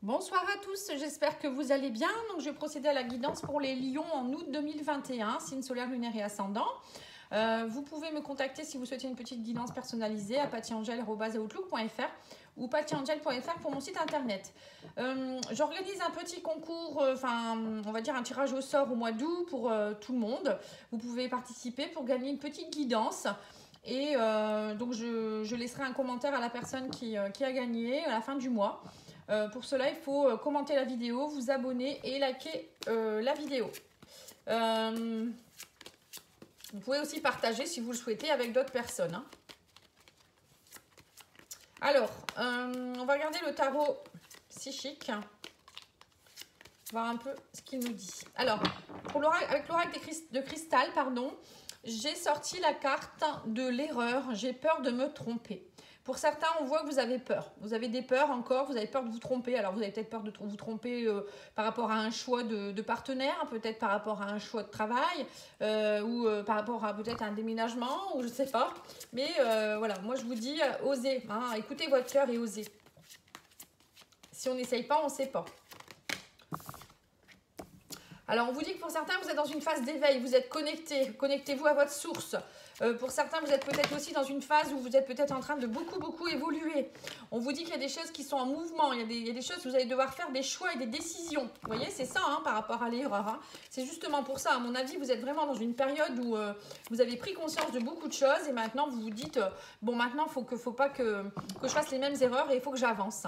Bonsoir à tous, j'espère que vous allez bien. Donc, je vais procéder à la guidance pour les lions en août 2021, signe solaire, lunaire et ascendant. Vous pouvez me contacter si vous souhaitez une petite guidance personnalisée à pattyangel@outlook.fr ou pattyangel.fr pour mon site internet. J'organise un petit concours, on va dire un tirage au sort au mois d'août pour tout le monde. Vous pouvez participer pour gagner une petite guidance. Et donc, je laisserai un commentaire à la personne qui a gagné à la fin du mois. Pour cela, il faut commenter la vidéo, vous abonner et liker la vidéo. Vous pouvez aussi partager si vous le souhaitez avec d'autres personnes. Hein. Alors, on va regarder le tarot psychique. Voir un peu ce qu'il nous dit. Alors, avec l'oracle de cristal, j'ai sorti la carte de l'erreur. J'ai peur de me tromper. Pour certains, on voit que vous avez peur. Vous avez des peurs encore, vous avez peur de vous tromper. Alors, vous avez peut-être peur de vous tromper par rapport à un choix de partenaire, peut-être par rapport à un choix de travail, ou par rapport à peut-être un déménagement, ou je ne sais pas. Mais voilà, moi je vous dis, osez. Hein, écoutez votre cœur et osez. Si on n'essaye pas, on ne sait pas. Alors, on vous dit que pour certains, vous êtes dans une phase d'éveil, vous êtes connecté, connectez-vous à votre source. Pour certains, vous êtes peut-être aussi dans une phase où vous êtes peut-être en train de beaucoup évoluer. On vous dit qu'il y a des choses qui sont en mouvement, il y a des choses où vous allez devoir faire des choix et des décisions. Vous voyez, c'est ça hein, par rapport à l'erreur. Hein. C'est justement pour ça, à mon avis, vous êtes vraiment dans une période où vous avez pris conscience de beaucoup de choses et maintenant vous vous dites, bon maintenant, faut pas que je fasse les mêmes erreurs et il faut que j'avance.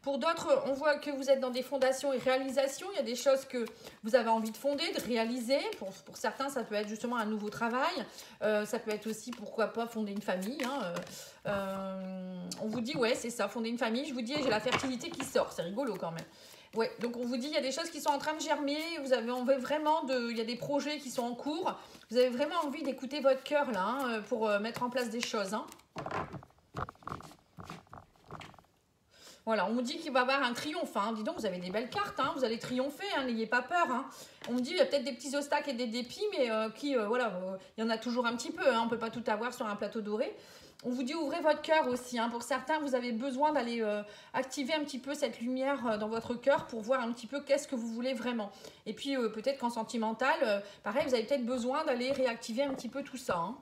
Pour d'autres, on voit que vous êtes dans des fondations et réalisations. Il y a des choses que vous avez envie de fonder, de réaliser. Pour certains, ça peut être justement un nouveau travail. Ça peut être aussi, pourquoi pas, fonder une famille. Hein. On vous dit, ouais, c'est ça, fonder une famille. Je vous dis, j'ai la fertilité qui sort. C'est rigolo quand même. Ouais, donc on vous dit, il y a des choses qui sont en train de germer. Vous avez envie vraiment il y a des projets qui sont en cours. Vous avez vraiment envie d'écouter votre cœur là hein, pour mettre en place des choses. Hein. Voilà, on vous dit qu'il va y avoir un triomphe. Hein. Dis donc, vous avez des belles cartes. Hein. Vous allez triompher, hein. N'ayez pas peur. Hein. On me dit qu'il y a peut-être des petits obstacles et des défis, mais voilà, il y en a toujours un petit peu. Hein. On ne peut pas tout avoir sur un plateau doré. On vous dit ouvrez votre cœur aussi. Hein. Pour certains, vous avez besoin d'aller activer un petit peu cette lumière dans votre cœur pour voir un petit peu qu'est-ce que vous voulez vraiment. Et puis, peut-être qu'en sentimental, pareil, vous avez peut-être besoin d'aller réactiver un petit peu tout ça. Hein.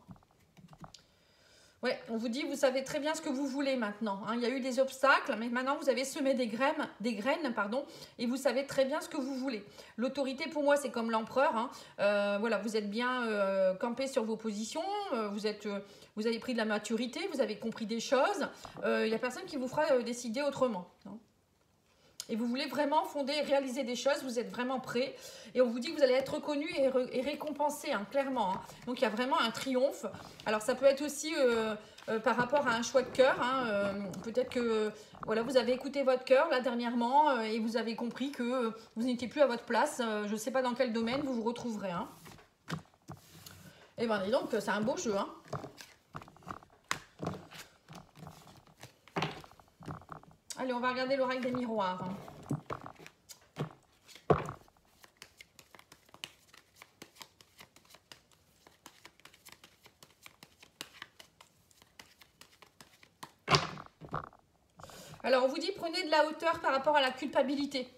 Ouais, on vous dit, vous savez très bien ce que vous voulez maintenant. Hein. Il y a eu des obstacles, mais maintenant vous avez semé des graines, et vous savez très bien ce que vous voulez. L'autorité, pour moi, c'est comme l'empereur. Hein. Voilà, vous êtes bien campé sur vos positions, vous avez pris de la maturité, vous avez compris des choses. Il n'y a personne qui vous fera décider autrement. Hein. Et vous voulez vraiment fonder et réaliser des choses, vous êtes vraiment prêt. Et on vous dit que vous allez être reconnu et récompensé, hein, clairement. Hein. Donc il y a vraiment un triomphe. Alors ça peut être aussi par rapport à un choix de cœur. Hein. Peut-être que voilà, vous avez écouté votre cœur là dernièrement et vous avez compris que vous n'étiez plus à votre place. Je ne sais pas dans quel domaine vous vous retrouverez. Hein. Et bien dis donc, c'est un beau jeu. Hein. Allez, on va regarder l'oracle des miroirs. Alors, on vous dit, prenez de la hauteur par rapport à la culpabilité.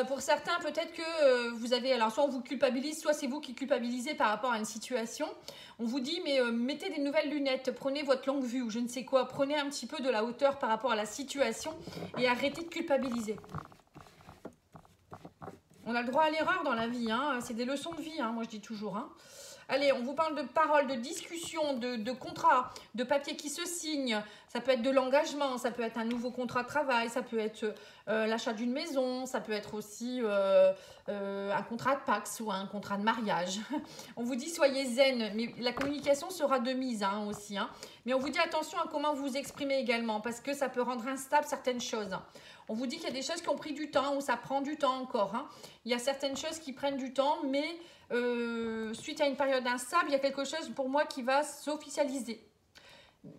Pour certains, peut-être que vous avez... Alors, soit on vous culpabilise, soit c'est vous qui culpabilisez par rapport à une situation. On vous dit, mais mettez des nouvelles lunettes, prenez votre longue vue ou je ne sais quoi. Prenez un petit peu de la hauteur par rapport à la situation et arrêtez de culpabiliser. On a le droit à l'erreur dans la vie. Hein. C'est des leçons de vie, hein, moi je dis toujours. Hein. Allez, on vous parle de paroles, de discussions, de contrats, de papiers qui se signent. Ça peut être de l'engagement, ça peut être un nouveau contrat de travail, ça peut être l'achat d'une maison, ça peut être aussi un contrat de Pacs ou un contrat de mariage. On vous dit soyez zen, mais la communication sera de mise hein, aussi. Hein. Mais on vous dit attention à comment vous vous exprimez également, parce que ça peut rendre instable certaines choses. On vous dit qu'il y a des choses qui ont pris du temps, ou ça prend du temps encore. Hein. Il y a certaines choses qui prennent du temps, mais suite à une période instable, il y a quelque chose pour moi qui va s'officialiser.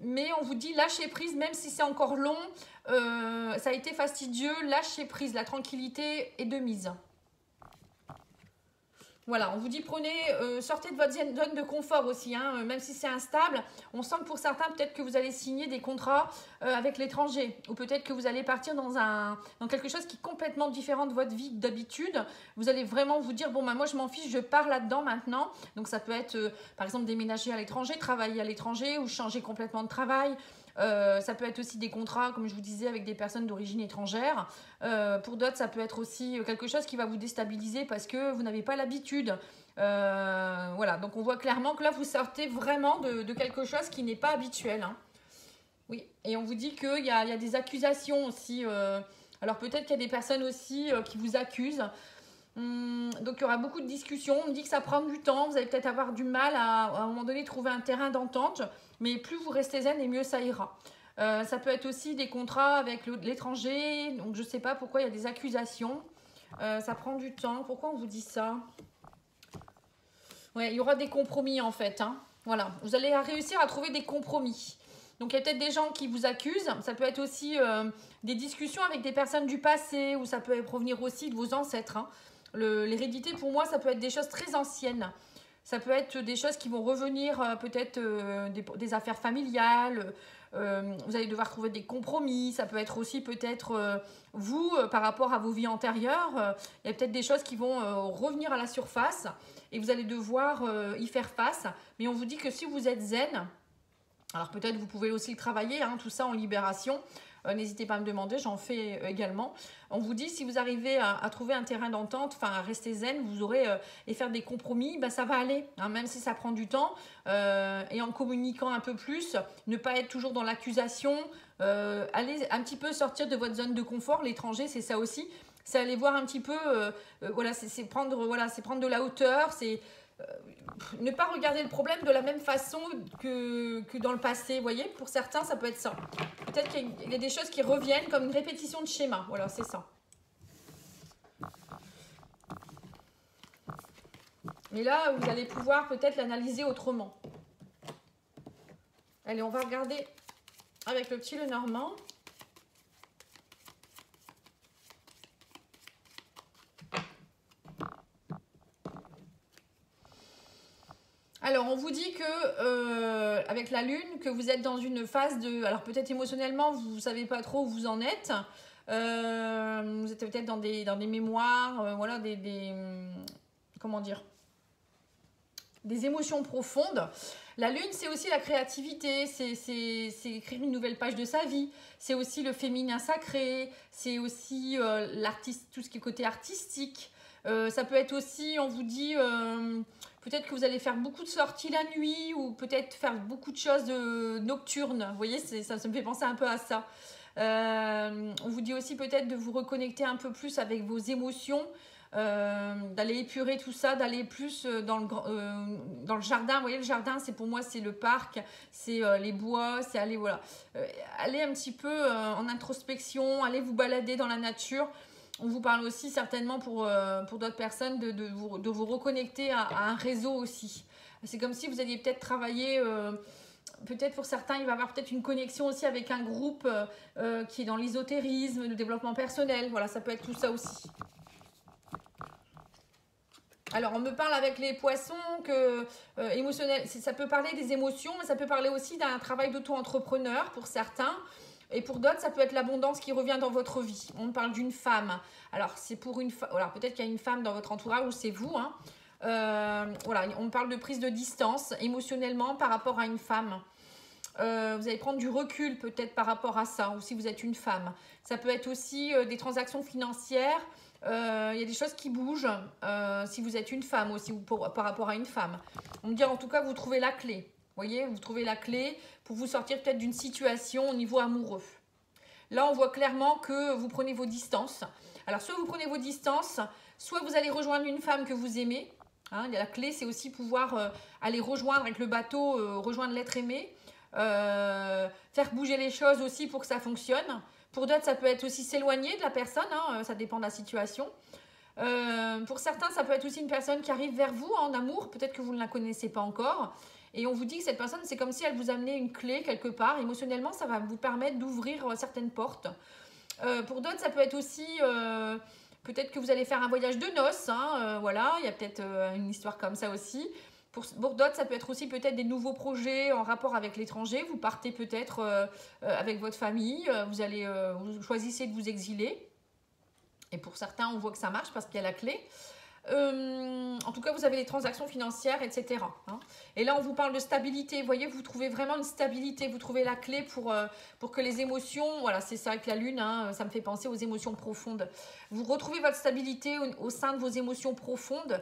Mais on vous dit lâchez prise, même si c'est encore long, ça a été fastidieux, lâchez prise, la tranquillité est de mise. Voilà, on vous dit sortez de votre zone de confort aussi, hein, même si c'est instable. On sent que pour certains, peut-être que vous allez signer des contrats avec l'étranger. Ou peut-être que vous allez partir dans quelque chose qui est complètement différent de votre vie d'habitude. Vous allez vraiment vous dire, bon, bah, moi je m'en fiche, je pars là-dedans maintenant. Donc ça peut être, par exemple, déménager à l'étranger, travailler à l'étranger ou changer complètement de travail. Ça peut être aussi des contrats, comme je vous disais, avec des personnes d'origine étrangère. Pour d'autres, ça peut être aussi quelque chose qui va vous déstabiliser parce que vous n'avez pas l'habitude. Voilà, donc on voit clairement que là, vous sortez vraiment de quelque chose qui n'est pas habituel. Hein. Oui, et on vous dit qu'il y a des accusations aussi. Alors peut-être qu'il y a des personnes aussi qui vous accusent. Donc il y aura beaucoup de discussions. On me dit que ça prend du temps. Vous allez peut-être avoir du mal à un moment donné trouver un terrain d'entente. Mais plus vous restez zen et mieux ça ira. Ça peut être aussi des contrats avec l'étranger. Donc je ne sais pas pourquoi il y a des accusations. Ça prend du temps. Pourquoi on vous dit ça? Ouais, il y aura des compromis en fait. Hein. Voilà, vous allez réussir à trouver des compromis. Donc il y a peut-être des gens qui vous accusent. Ça peut être aussi des discussions avec des personnes du passé. Ou ça peut provenir aussi de vos ancêtres. Hein. L'hérédité, pour moi, ça peut être des choses très anciennes. Ça peut être des choses qui vont revenir, peut-être des affaires familiales. Vous allez devoir trouver des compromis. Ça peut être aussi peut-être vous, par rapport à vos vies antérieures. Il y a peut-être des choses qui vont revenir à la surface et vous allez devoir y faire face. Mais on vous dit que si vous êtes zen, alors peut-être vous pouvez aussi le travailler, hein, tout ça en libération. N'hésitez pas à me demander, j'en fais également. On vous dit, si vous arrivez à trouver un terrain d'entente, enfin à rester zen, vous aurez et faire des compromis, ben, ça va aller, hein, même si ça prend du temps. Et en communiquant un peu plus, ne pas être toujours dans l'accusation, allez un petit peu sortir de votre zone de confort. L'étranger, c'est ça aussi. C'est aller voir un petit peu, voilà, c'est prendre de la hauteur, c'est ne pas regarder le problème de la même façon que dans le passé, vous voyez. Pour certains, ça peut être ça. Peut-être qu'il y a des choses qui reviennent comme une répétition de schéma. Voilà, c'est ça. Mais là, vous allez pouvoir peut-être l'analyser autrement. Allez, on va regarder avec le petit Lenormand. Alors, on vous dit que avec la Lune, que vous êtes dans une phase de... Alors, peut-être émotionnellement, vous ne savez pas trop où vous en êtes. Vous êtes peut-être dans des mémoires, voilà, comment dire, des émotions profondes. La Lune, c'est aussi la créativité, c'est écrire une nouvelle page de sa vie. C'est aussi le féminin sacré, c'est aussi l'artiste, tout ce qui est côté artistique. Ça peut être aussi, on vous dit... peut-être que vous allez faire beaucoup de sorties la nuit ou peut-être faire beaucoup de choses nocturnes. Vous voyez, ça me fait penser un peu à ça. On vous dit aussi peut-être de vous reconnecter un peu plus avec vos émotions, d'aller épurer tout ça, d'aller plus dans le jardin. Vous voyez, le jardin, c'est pour moi, c'est le parc, c'est les bois, c'est aller, voilà, aller un petit peu en introspection, aller vous balader dans la nature. On vous parle aussi certainement pour d'autres personnes de vous reconnecter à un réseau aussi. C'est comme si vous alliez peut-être travailler, peut-être pour certains, il va y avoir peut-être une connexion aussi avec un groupe qui est dans l'ésotérisme, le développement personnel. Voilà, ça peut être tout ça aussi. Alors, on me parle avec les poissons que émotionnel, ça peut parler des émotions, mais ça peut parler aussi d'un travail d'auto-entrepreneur pour certains. Et pour d'autres, ça peut être l'abondance qui revient dans votre vie. On parle d'une femme. Alors, c'est pour une femme. Voilà, peut-être qu'il y a une femme dans votre entourage ou c'est vous. Hein. Voilà, on parle de prise de distance émotionnellement par rapport à une femme. Vous allez prendre du recul peut-être par rapport à ça, ou si vous êtes une femme. Ça peut être aussi des transactions financières. Il y a des choses qui bougent si vous êtes une femme aussi, ou par rapport à une femme. On me dit en tout cas, vous trouvez la clé. Vous voyez, vous trouvez la clé pour vous sortir peut-être d'une situation au niveau amoureux. Là, on voit clairement que vous prenez vos distances. Alors, soit vous prenez vos distances, soit vous allez rejoindre une femme que vous aimez. Hein, la clé, c'est aussi pouvoir aller rejoindre avec le bateau, rejoindre l'être aimé. Faire bouger les choses aussi pour que ça fonctionne. Pour d'autres, ça peut être aussi s'éloigner de la personne. Hein, ça dépend de la situation. Pour certains, ça peut être aussi une personne qui arrive vers vous en amour. Peut-être que vous ne la connaissez pas encore. Et on vous dit que cette personne, c'est comme si elle vous amenait une clé quelque part. Émotionnellement, ça va vous permettre d'ouvrir certaines portes. Pour d'autres, ça peut être aussi Peut-être que vous allez faire un voyage de noces, hein, voilà, il y a peut-être une histoire comme ça aussi. Pour d'autres, ça peut être aussi peut-être des nouveaux projets en rapport avec l'étranger. Vous partez peut-être avec votre famille, vous choisissez de vous exiler. Et pour certains, on voit que ça marche parce qu'il y a la clé. En tout cas, vous avez les transactions financières, etc. hein. Et là, on vous parle de stabilité. Vous voyez, vous trouvez vraiment une stabilité. Vous trouvez la clé pour que les émotions, voilà, c'est ça avec la lune, hein, ça me fait penser aux émotions profondes. Vous retrouvez votre stabilité au sein de vos émotions profondes.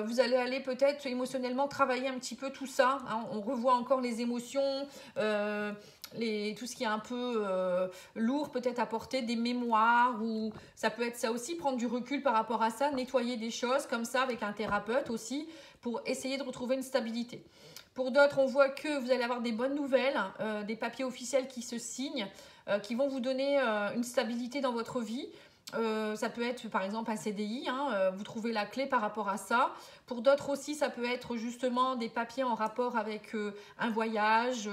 Vous allez aller peut-être émotionnellement travailler un petit peu tout ça. Hein. On revoit encore les émotions, tout ce qui est un peu lourd peut-être à porter, des mémoires, ou ça peut être ça aussi, prendre du recul par rapport à ça, nettoyer des choses comme ça avec un thérapeute aussi pour essayer de retrouver une stabilité. Pour d'autres, on voit que vous allez avoir des bonnes nouvelles, des papiers officiels qui se signent, qui vont vous donner une stabilité dans votre vie. Ça peut être par exemple un CDI, hein, vous trouvez la clé par rapport à ça. Pour d'autres aussi, ça peut être justement des papiers en rapport avec un voyage,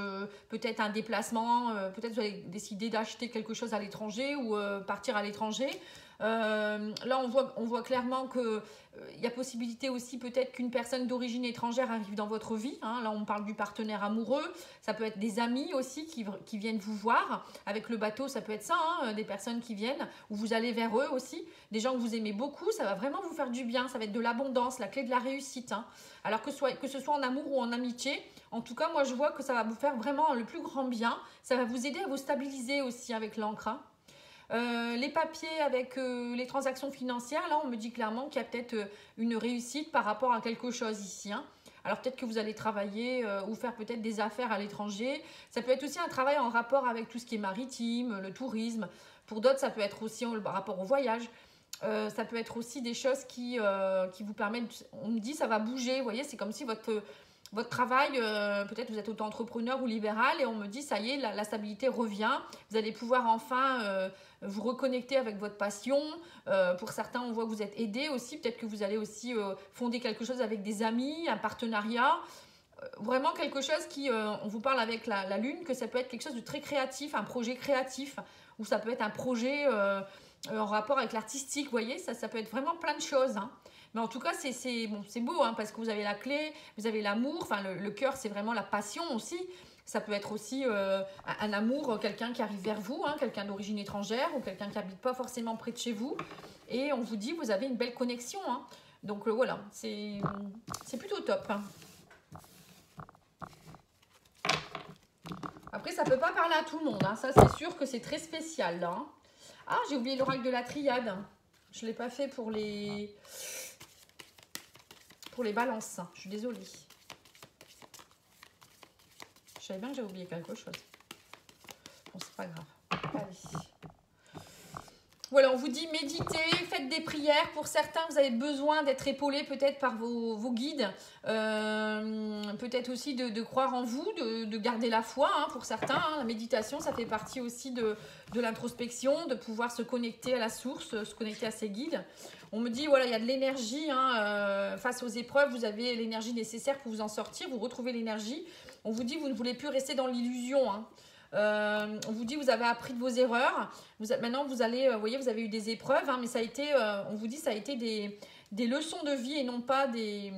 peut-être un déplacement, peut-être vous allez décider d'acheter quelque chose à l'étranger ou partir à l'étranger. Là, on voit clairement que il y a possibilité aussi peut-être qu'une personne d'origine étrangère arrive dans votre vie. Hein. Là, on parle du partenaire amoureux. Ça peut être des amis aussi qui viennent vous voir. Avec le bateau, ça peut être ça, hein, des personnes qui viennent, ou vous allez vers eux aussi. Des gens que vous aimez beaucoup, ça va vraiment vous faire du bien. Ça va être de l'abondance, la clé de la réussite. Hein. Alors que ce soit en amour ou en amitié, en tout cas, moi, je vois que ça va vous faire vraiment le plus grand bien. Ça va vous aider à vous stabiliser aussi avec l'encre. Hein. Les papiers avec les transactions financières, là on me dit clairement qu'il y a peut-être une réussite par rapport à quelque chose ici. Hein. Alors peut-être que vous allez travailler ou faire peut-être des affaires à l'étranger. Ça peut être aussi un travail en rapport avec tout ce qui est maritime, le tourisme. Pour d'autres, ça peut être aussi en rapport au voyage. Ça peut être aussi des choses qui vous permettent, on me dit ça va bouger, vous voyez, c'est comme si votre travail, peut-être vous êtes auto-entrepreneur ou libéral et on me dit ça y est, la stabilité revient, vous allez pouvoir enfin vous reconnecter avec votre passion. Pour certains, on voit que vous êtes aidé aussi, peut-être que vous allez aussi fonder quelque chose avec des amis, un partenariat. Vraiment quelque chose on vous parle avec la lune, que ça peut être quelque chose de très créatif, un projet créatif, ou ça peut être un projet en rapport avec l'artistique, vous voyez, ça peut être vraiment plein de choses. Hein. Mais en tout cas, c'est beau, hein, parce que vous avez la clé, vous avez l'amour, enfin le cœur, c'est vraiment la passion aussi. Ça peut être aussi un amour, quelqu'un qui arrive vers vous, hein, quelqu'un d'origine étrangère ou quelqu'un qui n'habite pas forcément près de chez vous. Et on vous dit, vous avez une belle connexion. Hein. Donc voilà, c'est plutôt top. Hein. Après, ça ne peut pas parler à tout le monde. Hein. Ça, c'est sûr que c'est très spécial. Là, hein. Ah, j'ai oublié l'oracle de la triade. Je ne l'ai pas fait pour les balances. Je suis désolée. Je savais bien que j'ai oublié quelque chose. Bon, c'est pas grave. Allez. Voilà, on vous dit méditez, faites des prières. Pour certains, vous avez besoin d'être épaulé peut-être par vos guides. Peut-être aussi de croire en vous, de garder la foi. Hein, pour certains, hein, la méditation, ça fait partie aussi de l'introspection, de pouvoir se connecter à la source, se connecter à ses guides. On me dit, voilà, il y a de l'énergie. Hein, face aux épreuves, vous avez l'énergie nécessaire pour vous en sortir. Vous retrouvez l'énergie. On vous dit, vous ne voulez plus rester dans l'illusion. Hein. On vous dit, vous avez appris de vos erreurs. Maintenant, vous allez, vous voyez, vous avez eu des épreuves, hein, mais ça a été, on vous dit, ça a été des leçons de vie et non pas des...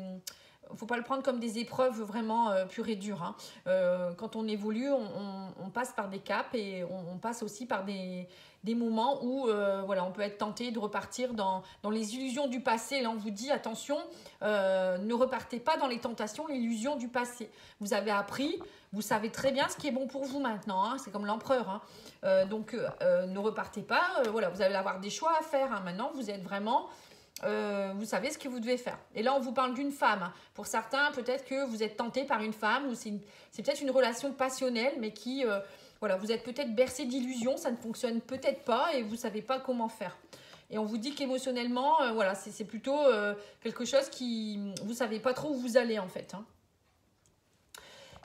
Il ne faut pas le prendre comme des épreuves vraiment pures et dures. Hein. Quand on évolue, on passe par des caps et on passe aussi par des moments où voilà, on peut être tenté de repartir dans les illusions du passé. Là, on vous dit, attention, ne repartez pas dans les tentations, l'illusion du passé. Vous avez appris, vous savez très bien ce qui est bon pour vous maintenant. Hein. C'est comme l'empereur. Hein. Donc, ne repartez pas. Voilà, vous allez avoir des choix à faire. Hein. Maintenant, vous êtes vraiment... vous savez ce que vous devez faire. Et là, on vous parle d'une femme. Pour certains, peut-être que vous êtes tenté par une femme ou c'est peut-être une relation passionnelle, mais qui, voilà, vous êtes peut-être bercé d'illusions, ça ne fonctionne peut-être pas et vous ne savez pas comment faire. Et on vous dit qu'émotionnellement, voilà, c'est plutôt quelque chose qui, vous ne savez pas trop où vous allez en fait. Hein.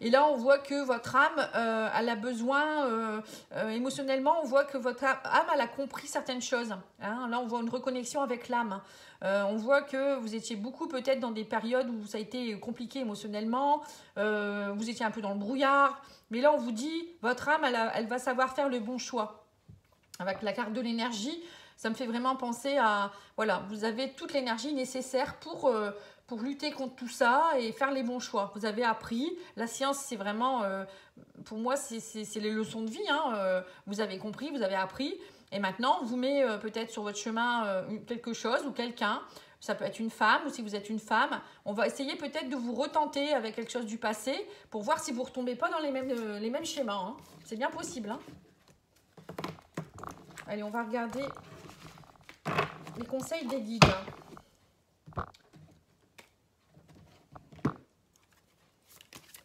Et là, on voit que votre âme, elle a besoin, émotionnellement, on voit que votre âme, elle a compris certaines choses. Hein. Là, on voit une reconnexion avec l'âme. On voit que vous étiez beaucoup peut-être dans des périodes où ça a été compliqué émotionnellement. Vous étiez un peu dans le brouillard. Mais là, on vous dit, votre âme, elle va savoir faire le bon choix. Avec la carte de l'énergie, Ça me fait vraiment penser à, voilà, vous avez toute l'énergie nécessaire pour lutter contre tout ça et faire les bons choix. Vous avez appris, la science c'est vraiment, pour moi c'est les leçons de vie, hein. Vous avez compris, vous avez appris et maintenant on vous met peut-être sur votre chemin quelque chose ou quelqu'un. Ça peut être une femme ou si vous êtes une femme, on va essayer peut-être de vous retenter avec quelque chose du passé pour voir si vous ne retombez pas dans les mêmes schémas, hein. C'est bien possible, hein. Allez, on va regarder les conseils des guides.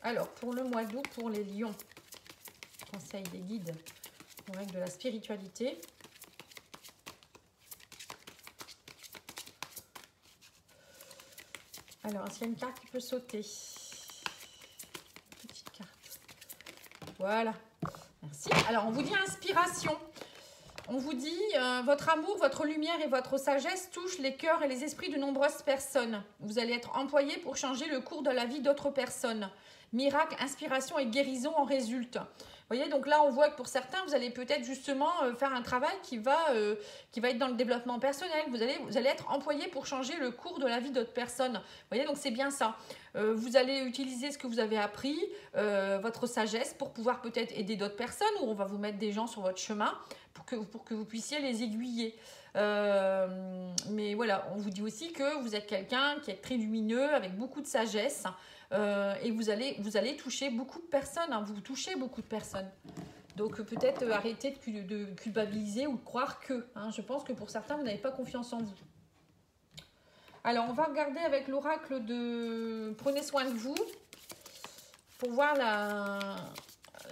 Alors, pour le mois d'août, pour les lions, conseil des guides, en règle de la spiritualité. Alors, est-ce qu'il y a une carte qui peut sauter? Petite carte. Voilà. Merci. Alors, on vous dit inspiration. On vous dit, votre amour, votre lumière et votre sagesse touchent les cœurs et les esprits de nombreuses personnes. Vous allez être employé pour changer le cours de la vie d'autres personnes. Miracle, inspiration et guérison en résultent. Vous voyez, donc là, on voit que pour certains, vous allez peut-être justement faire un travail qui va être dans le développement personnel. Vous allez être employé pour changer le cours de la vie d'autres personnes. Vous voyez, donc c'est bien ça. Vous allez utiliser ce que vous avez appris, votre sagesse, pour pouvoir peut-être aider d'autres personnes, ou on va vous mettre des gens sur votre chemin pour que vous puissiez les aiguiller. Mais voilà, on vous dit aussi que vous êtes quelqu'un qui est très lumineux, avec beaucoup de sagesse, et vous allez toucher beaucoup de personnes, hein, vous touchez beaucoup de personnes. Donc peut-être arrêter de culpabiliser ou de croire que, hein, je pense que pour certains, vous n'avez pas confiance en vous. Alors, on va regarder avec l'oracle de Prenez soin de vous pour voir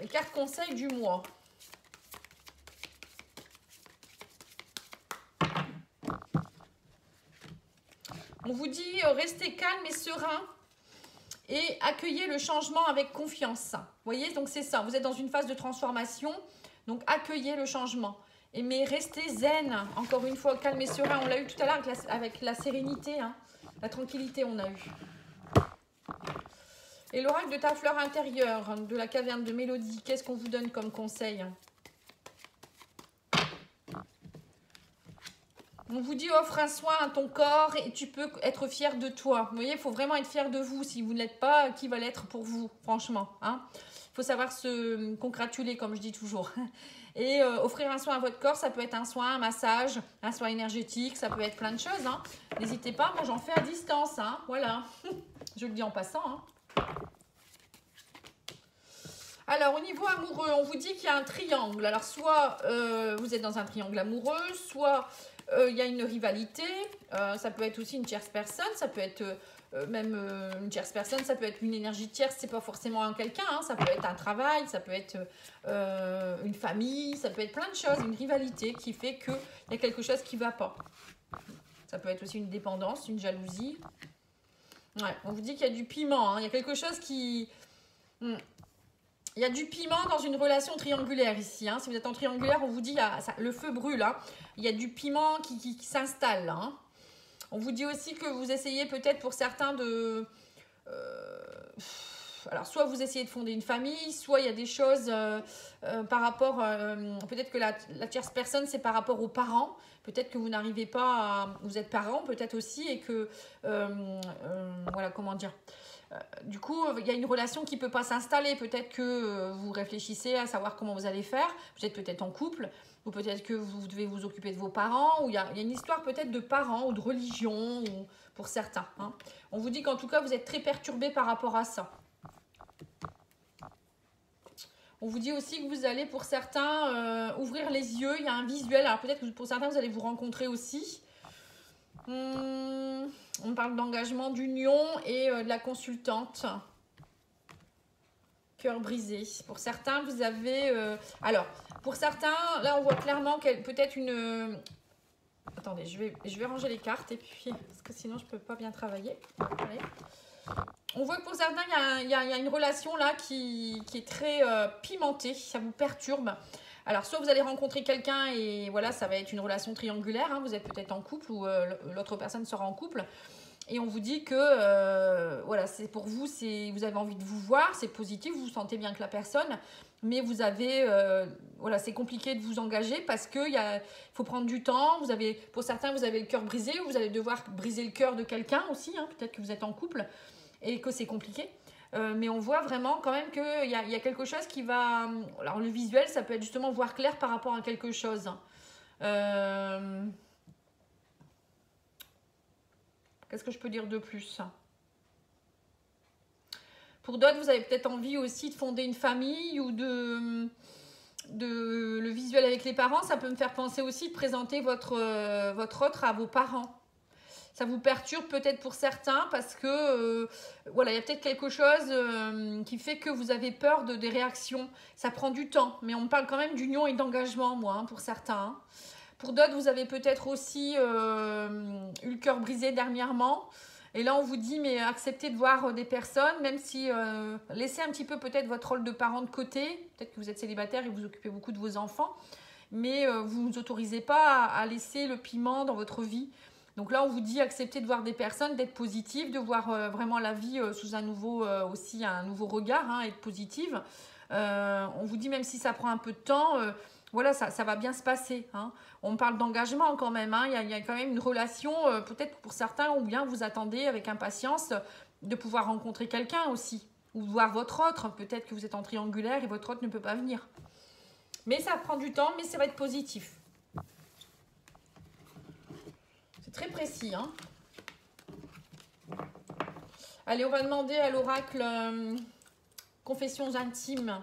les cartes conseils du mois. On vous dit restez calme et serein et accueillez le changement avec confiance. Vous voyez, donc c'est ça, vous êtes dans une phase de transformation, donc accueillez le changement. Mais restez zen, encore une fois, calme et serein. On l'a eu tout à l'heure avec la sérénité, hein, la tranquillité, on a eu. Et l'oracle de ta fleur intérieure, de la caverne de Mélodie, qu'est-ce qu'on vous donne comme conseil? On vous dit offre un soin à ton corps et tu peux être fier de toi. Vous voyez, il faut vraiment être fier de vous. Si vous ne l'êtes pas, qui va l'être pour vous, franchement, hein? Il faut savoir se congratuler, comme je dis toujours. Et offrir un soin à votre corps, ça peut être un soin, un massage, un soin énergétique, ça peut être plein de choses, hein. N'hésitez pas, moi j'en fais à distance, hein. Voilà. Je le dis en passant, hein. Alors, au niveau amoureux, on vous dit qu'il y a un triangle. Alors, soit vous êtes dans un triangle amoureux, soit il y a une rivalité. Ça peut être aussi une tierce personne, ça peut être même une tierce personne, ça peut être une énergie tierce, c'est pas forcément un quelqu'un, hein, ça peut être un travail, ça peut être une famille, ça peut être plein de choses, une rivalité qui fait qu'il y a quelque chose qui ne va pas. Ça peut être aussi une dépendance, une jalousie. Ouais, on vous dit qu'il y a du piment, hein, il y a quelque chose qui... Il y a du piment dans une relation triangulaire ici, hein. Si vous êtes en triangulaire, on vous dit le feu brûle, hein. Il y a du piment qui s'installe, hein. On vous dit aussi que vous essayez peut-être pour certains de... alors, soit vous essayez de fonder une famille, soit il y a des choses par rapport... peut-être que la tierce personne, c'est par rapport aux parents. Peut-être que vous n'arrivez pas à... Vous êtes parents peut-être aussi et que... voilà, comment dire... du coup, il y a une relation qui ne peut pas s'installer. Peut-être que vous réfléchissez à savoir comment vous allez faire. Vous êtes peut-être en couple, ou peut-être que vous devez vous occuper de vos parents, ou il y a une histoire peut-être de parents ou de religion, ou pour certains, hein. On vous dit qu'en tout cas, vous êtes très perturbé par rapport à ça. On vous dit aussi que vous allez, pour certains, ouvrir les yeux. Il y a un visuel. Alors peut-être que pour certains, vous allez vous rencontrer aussi. On parle d'engagement, d'union et de la consultante. Cœur brisé. Pour certains, vous avez... alors, pour certains, là, on voit clairement peut-être une... Attendez, je vais ranger les cartes et puis... Parce que sinon, je ne peux pas bien travailler. Allez. On voit que pour certains, il y a une relation là qui est très pimentée. Ça vous perturbe. Alors, soit vous allez rencontrer quelqu'un et voilà, ça va être une relation triangulaire, hein, vous êtes peut-être en couple ou l'autre personne sera en couple. Et on vous dit que voilà, c'est pour vous, vous avez envie de vous voir, c'est positif, vous vous sentez bien que la personne, mais vous avez, voilà, c'est compliqué de vous engager parce qu'il faut prendre du temps. Pour certains, vous avez le cœur brisé, ou vous allez devoir briser le cœur de quelqu'un aussi, hein, peut-être que vous êtes en couple et que c'est compliqué. Mais on voit vraiment quand même qu'il y a quelque chose qui va... Alors le visuel, ça peut être justement voir clair par rapport à quelque chose. Qu'est-ce que je peux dire de plus? Pour d'autres, vous avez peut-être envie aussi de fonder une famille ou le visuel avec les parents. Ça peut me faire penser aussi de présenter votre autre à vos parents. Ça vous perturbe peut-être pour certains parce que voilà, il y a peut-être quelque chose qui fait que vous avez peur des réactions. Ça prend du temps, mais on me parle quand même d'union et d'engagement, moi, hein, pour certains. Hein. Pour d'autres, vous avez peut-être aussi eu le cœur brisé dernièrement. Et là, on vous dit, mais acceptez de voir des personnes, même si laissez un petit peu peut-être votre rôle de parent de côté. Peut-être que vous êtes célibataire et vous occupez beaucoup de vos enfants. Mais vous ne vous autorisez pas à laisser le piment dans votre vie. Donc là, on vous dit, acceptez de voir des personnes, d'être positive, de voir vraiment la vie sous un nouveau regard, hein, être positive. On vous dit, même si ça prend un peu de temps... voilà, ça va bien se passer. Hein. On parle d'engagement quand même. Hein. Il y a quand même une relation, peut-être pour certains, ou bien vous attendez avec impatience de pouvoir rencontrer quelqu'un aussi. Ou voir votre autre. Peut-être que vous êtes en triangulaire et votre autre ne peut pas venir. Mais ça prend du temps, mais ça va être positif. C'est très précis. Hein. Allez, on va demander à l'oracle confessions intimes.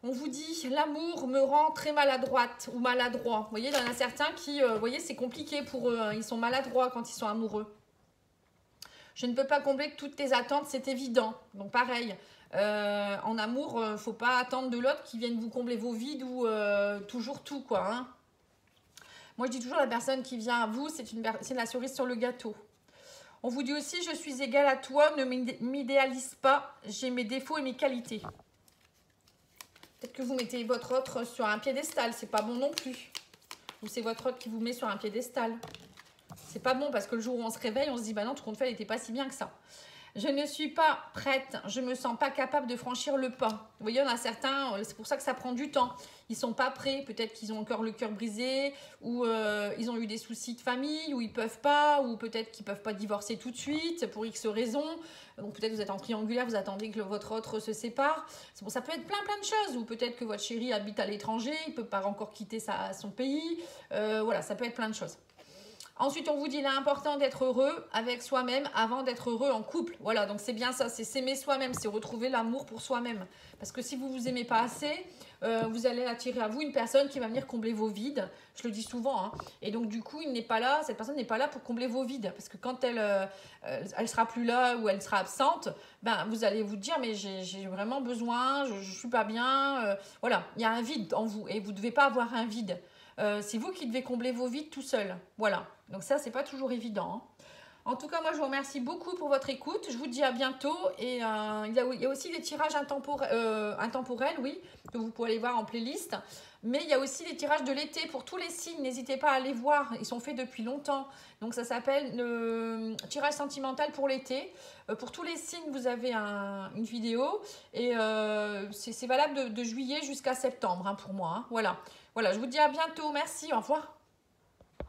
On vous dit, l'amour me rend très maladroite ou maladroit. Vous voyez, il y en a certains qui, vous voyez, c'est compliqué pour eux. Hein. Ils sont maladroits quand ils sont amoureux. Je ne peux pas combler toutes tes attentes, c'est évident. Donc pareil, en amour, il ne faut pas attendre de l'autre qui vienne vous combler vos vides ou toujours tout, quoi. Hein. Moi, je dis toujours, la personne qui vient à vous, c'est la cerise sur le gâteau. On vous dit aussi, je suis égale à toi, ne m'idéalise pas, j'ai mes défauts et mes qualités. Peut-être que vous mettez votre autre sur un piédestal, c'est pas bon non plus. Ou c'est votre autre qui vous met sur un piédestal. C'est pas bon parce que le jour où on se réveille, on se dit, bah non, tout compte fait, elle n'était pas si bien que ça. Je ne suis pas prête, je ne me sens pas capable de franchir le pas. Vous voyez, il y en a certains, c'est pour ça que ça prend du temps. Ils ne sont pas prêts, peut-être qu'ils ont encore le cœur brisé, ou ils ont eu des soucis de famille, ou ils ne peuvent pas, ou peut-être qu'ils ne peuvent pas divorcer tout de suite, pour X raisons. Donc peut-être que vous êtes en triangulaire, vous attendez que votre autre se sépare. Bon, ça peut être plein de choses, ou peut-être que votre chéri habite à l'étranger, il ne peut pas encore quitter son pays. Voilà, ça peut être plein de choses. Ensuite, on vous dit, il est important d'être heureux avec soi-même avant d'être heureux en couple. Voilà, donc c'est bien ça, c'est s'aimer soi-même, c'est retrouver l'amour pour soi-même. Parce que si vous ne vous aimez pas assez, vous allez attirer à vous une personne qui va venir combler vos vides. Je le dis souvent. Hein. Et donc, du coup, cette personne n'est pas là pour combler vos vides. Parce que quand elle sera plus là ou elle sera absente, ben, vous allez vous dire, mais j'ai vraiment besoin, je ne suis pas bien. Voilà, il y a un vide en vous et vous ne devez pas avoir un vide. C'est vous qui devez combler vos vides tout seul. Voilà. Donc ça, c'est pas toujours évident. Hein. En tout cas, moi, je vous remercie beaucoup pour votre écoute. Je vous dis à bientôt. Et il y a aussi des tirages intemporels, oui, que vous pouvez aller voir en playlist. Mais il y a aussi des tirages de l'été pour tous les signes. N'hésitez pas à aller voir. Ils sont faits depuis longtemps. Donc ça s'appelle le tirage sentimental pour l'été. Pour tous les signes, vous avez une vidéo. Et c'est valable de juillet jusqu'à septembre, hein, pour moi. Hein. Voilà. Voilà, je vous dis à bientôt. Merci, au revoir.